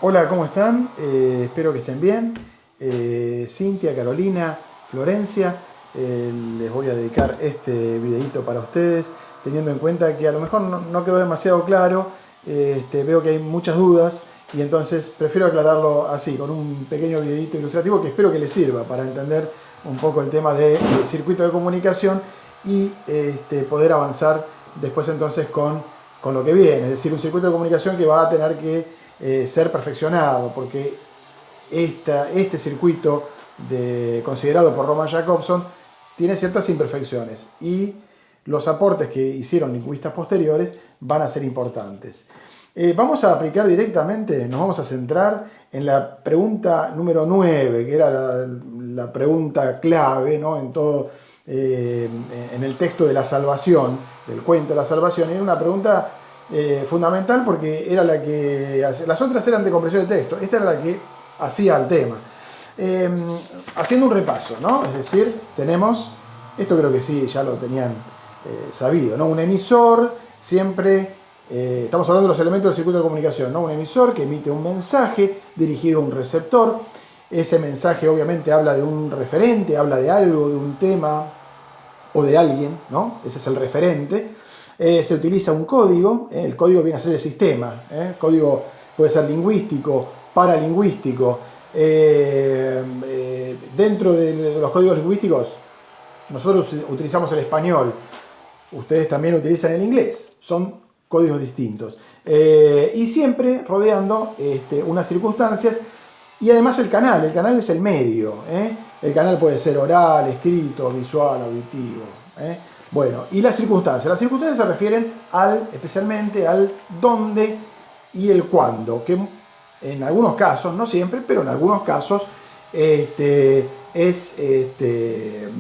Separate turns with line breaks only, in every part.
Hola, ¿cómo están? Espero que estén bien. Cintia, Carolina, Florencia, les voy a dedicar este videito para ustedes, teniendo en cuenta que a lo mejor no quedó demasiado claro, veo que hay muchas dudas y entonces prefiero aclararlo así, con un pequeño videito ilustrativo que espero que les sirva para entender un poco el tema de circuito de comunicación y poder avanzar después entonces con lo que viene, es decir, un circuito de comunicación que va a tener que ser perfeccionado, porque este circuito considerado por Roman Jakobson tiene ciertas imperfecciones y los aportes que hicieron lingüistas posteriores van a ser importantes. Vamos a aplicar directamente, nos vamos a centrar en la pregunta número 9, que era la pregunta clave, ¿no? En el texto de la salvación, del cuento de la salvación. Era una pregunta fundamental porque era la que... Las otras eran de comprensión de texto, esta era la que hacía el tema. Haciendo un repaso, ¿no? Es decir, tenemos, esto creo que sí, ya lo tenían sabido, ¿no? Un emisor siempre, estamos hablando de los elementos del circuito de comunicación, ¿no? Un emisor que emite un mensaje dirigido a un receptor. Ese mensaje obviamente habla de un referente, habla de algo, de un tema o de alguien, ¿no? Ese es el referente. Se utiliza un código, el código viene a ser el sistema, el código puede ser lingüístico, paralingüístico. Dentro de los códigos lingüísticos, nosotros utilizamos el español, ustedes también utilizan el inglés, son códigos distintos. Y siempre rodeando unas circunstancias y además el canal es el medio. El canal puede ser oral, escrito, visual, auditivo. Bueno, y las circunstancias se refieren especialmente al dónde y el cuándo, que en algunos casos, no siempre, pero en algunos casos es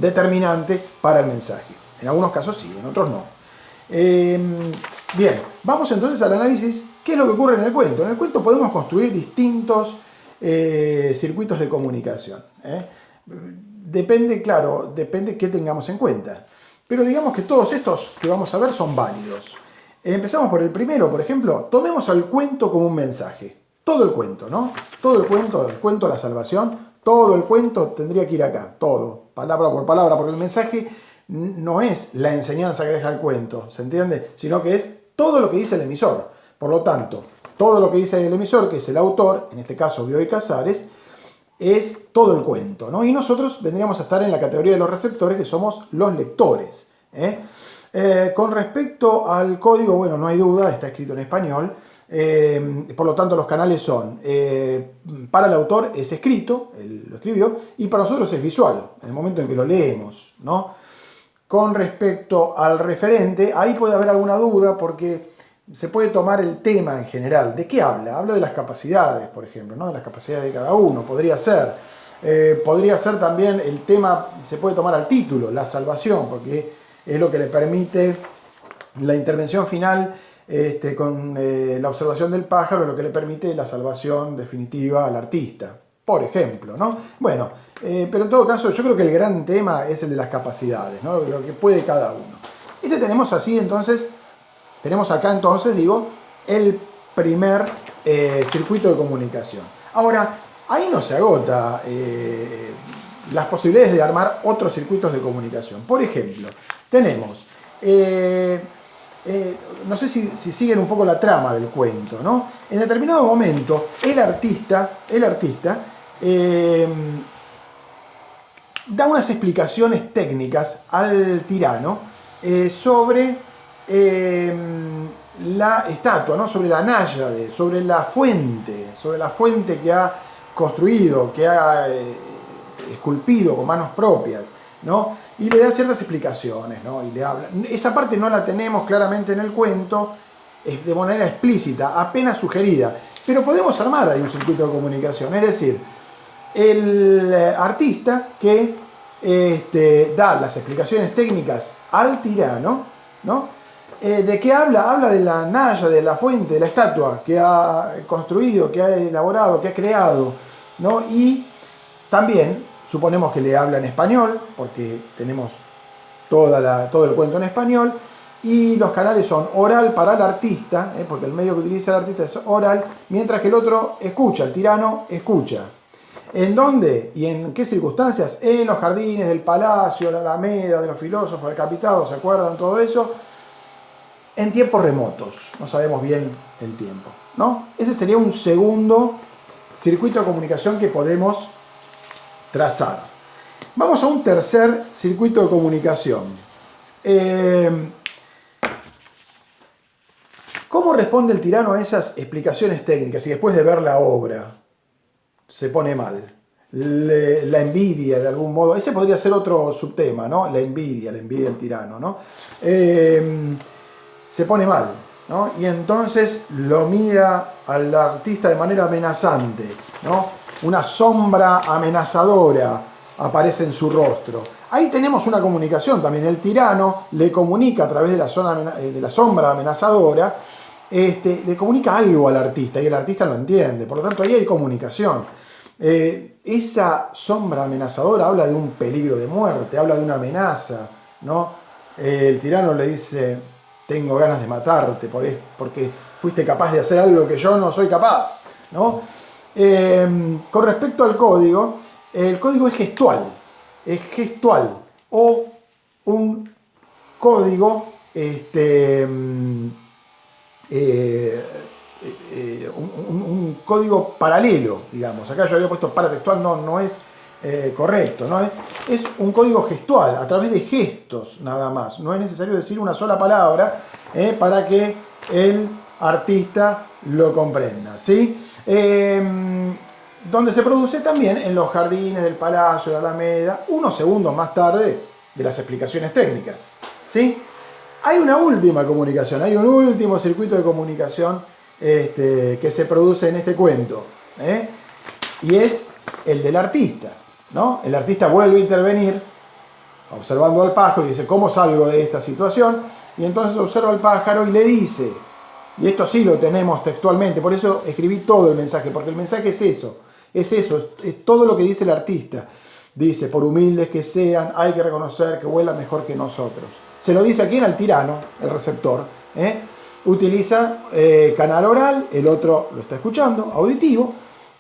determinante para el mensaje. En algunos casos sí, en otros no. Bien, vamos entonces al análisis. ¿Qué es lo que ocurre en el cuento? En el cuento podemos construir distintos circuitos de comunicación. Depende, claro, depende qué tengamos en cuenta. Pero digamos que todos estos que vamos a ver son válidos. Empezamos por el primero, por ejemplo, tomemos al cuento como un mensaje. Todo el cuento, ¿no? Todo el cuento de la salvación, todo el cuento tendría que ir acá, todo, palabra por palabra, porque el mensaje no es la enseñanza que deja el cuento, ¿se entiende? Sino que es todo lo que dice el emisor. Por lo tanto, todo lo que dice el emisor, que es el autor, en este caso Bioy Casares, es todo el cuento, ¿no? Y nosotros vendríamos a estar en la categoría de los receptores, que somos los lectores. Con respecto al código, bueno, no hay duda, está escrito en español. Por lo tanto, los canales son, para el autor es escrito, él lo escribió, y para nosotros es visual, en el momento en que lo leemos, ¿no? Con respecto al referente, ahí puede haber alguna duda porque se puede tomar el tema en general. ¿De qué habla? Habla de las capacidades, por ejemplo, ¿no? De las capacidades de cada uno, podría ser. Podría ser también el tema, se puede tomar al título, la salvación, porque es lo que le permite la intervención final con la observación del pájaro, lo que le permite la salvación definitiva al artista, por ejemplo, ¿no? Bueno, pero en todo caso yo creo que el gran tema es el de las capacidades, ¿no? Lo que puede cada uno. Tenemos así entonces, tenemos acá entonces, digo, el primer circuito de comunicación. Ahora, ahí no se agota las posibilidades de armar otros circuitos de comunicación. Por ejemplo, tenemos, no sé si siguen un poco la trama del cuento, ¿no? En determinado momento, el artista da unas explicaciones técnicas al tirano sobre la estatua, ¿no? Sobre la náyade, sobre la fuente que ha construido, que ha esculpido con manos propias, ¿no? Y le da ciertas explicaciones, ¿no? Y le habla. Esa parte no la tenemos claramente en el cuento, de manera explícita, apenas sugerida, pero podemos armar ahí un circuito de comunicación, es decir, el artista que da las explicaciones técnicas al tirano, ¿no? ¿De qué habla? Habla de la naya, de la fuente, de la estatua que ha construido, que ha elaborado, que ha creado, ¿no? Y también suponemos que le habla en español, porque tenemos todo el cuento en español, y los canales son oral para el artista, porque el medio que utiliza el artista es oral, mientras que el otro escucha, el tirano escucha. ¿En dónde y en qué circunstancias? En los jardines del palacio, la alameda de los filósofos decapitados, ¿se acuerdan todo eso? En tiempos remotos, no sabemos bien el tiempo, ¿no? Ese sería un segundo circuito de comunicación que podemos trazar. Vamos a un tercer circuito de comunicación. ¿Cómo responde el tirano a esas explicaciones técnicas y después de ver la obra se pone mal? La envidia, de algún modo. Ese podría ser otro subtema, ¿no? La envidia del tirano, ¿no? Se pone mal, ¿no? Y entonces lo mira al artista de manera amenazante, ¿no? Una sombra amenazadora aparece en su rostro. Ahí tenemos una comunicación también. El tirano le comunica a través de la sombra amenazadora, le comunica algo al artista y el artista lo entiende. Por lo tanto, ahí hay comunicación. Esa sombra amenazadora habla de un peligro de muerte, habla de una amenaza, ¿no? El tirano le dice: tengo ganas de matarte porque fuiste capaz de hacer algo que yo no soy capaz, ¿no? Con respecto al código, el código es gestual o un código un código paralelo, digamos. Acá yo había puesto paratextual, no es correcto, ¿no? Es un código gestual, a través de gestos nada más. No es necesario decir una sola palabra para que el artista lo comprenda, ¿sí? Donde se produce también en los jardines del palacio, de la alameda, unos segundos más tarde de las explicaciones técnicas, ¿sí? Hay una última comunicación, hay un último circuito de comunicación que se produce en este cuento, y es el del artista, ¿no? El artista vuelve a intervenir observando al pájaro y dice: ¿cómo salgo de esta situación? Y entonces observa al pájaro y le dice, y esto sí lo tenemos textualmente, por eso escribí todo el mensaje, porque el mensaje es eso, es todo lo que dice el artista. Dice: por humildes que sean, hay que reconocer que vuelan mejor que nosotros. Se lo dice a quién, al tirano, el receptor. Utiliza canal oral, el otro lo está escuchando, auditivo.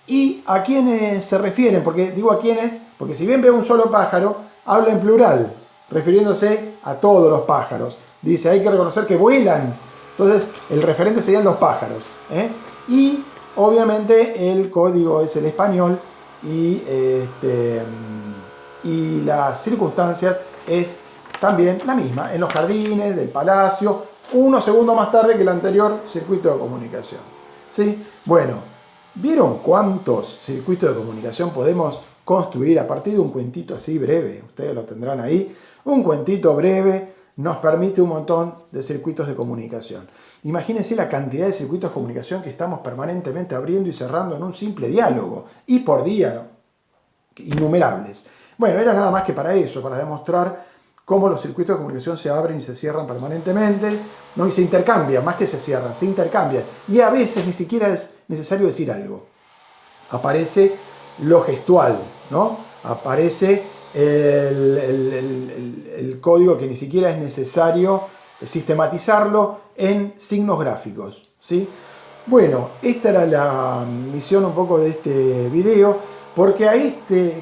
¿Y a quiénes se refieren? Porque digo a quiénes, porque si bien veo un solo pájaro, habla en plural, refiriéndose a todos los pájaros. Dice: hay que reconocer que vuelan. Entonces, el referente serían los pájaros. Y, obviamente, el código es el español y las circunstancias es también la misma, en los jardines del palacio, unos segundos más tarde que el anterior circuito de comunicación, ¿sí? Bueno, ¿vieron cuántos circuitos de comunicación podemos construir a partir de un cuentito así breve? Ustedes lo tendrán ahí. Un cuentito breve nos permite un montón de circuitos de comunicación. Imagínense la cantidad de circuitos de comunicación que estamos permanentemente abriendo y cerrando en un simple diálogo, y por día, innumerables. Bueno, era nada más que para eso, para demostrar cómo los circuitos de comunicación se abren y se cierran permanentemente, ¿no? Y se intercambian, más que se cierran, se intercambian. Y a veces ni siquiera es necesario decir algo. Aparece lo gestual, ¿no? Aparece el código que ni siquiera es necesario sistematizarlo en signos gráficos, ¿sí? Bueno, esta era la misión un poco de este video, porque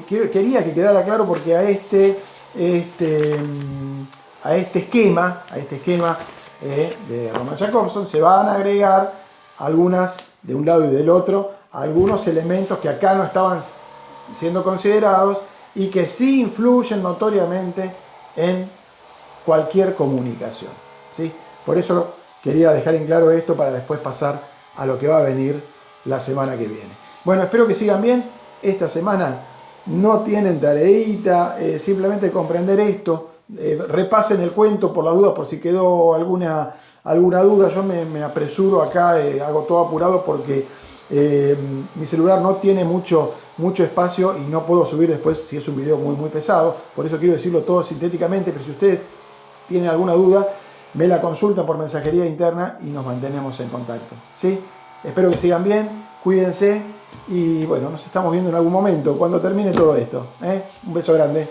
quería que quedara claro, porque a este esquema de Roman Jakobson se van a agregar algunas, de un lado y del otro, algunos elementos que acá no estaban siendo considerados y que sí influyen notoriamente en cualquier comunicación, ¿sí? Por eso quería dejar en claro esto, para después pasar a lo que va a venir la semana que viene. Bueno, espero que sigan bien. Esta semana no tienen tareita, simplemente comprender esto. Repasen el cuento por la duda, por si quedó alguna duda. Yo me apresuro acá, hago todo apurado porque mi celular no tiene mucho espacio y no puedo subir después si es un video muy pesado. Por eso quiero decirlo todo sintéticamente, pero si ustedes tienen alguna duda, me la consultan por mensajería interna y nos mantenemos en contacto, ¿sí? Espero que sigan bien, cuídense y bueno, nos estamos viendo en algún momento cuando termine todo esto, ¿eh? Un beso grande.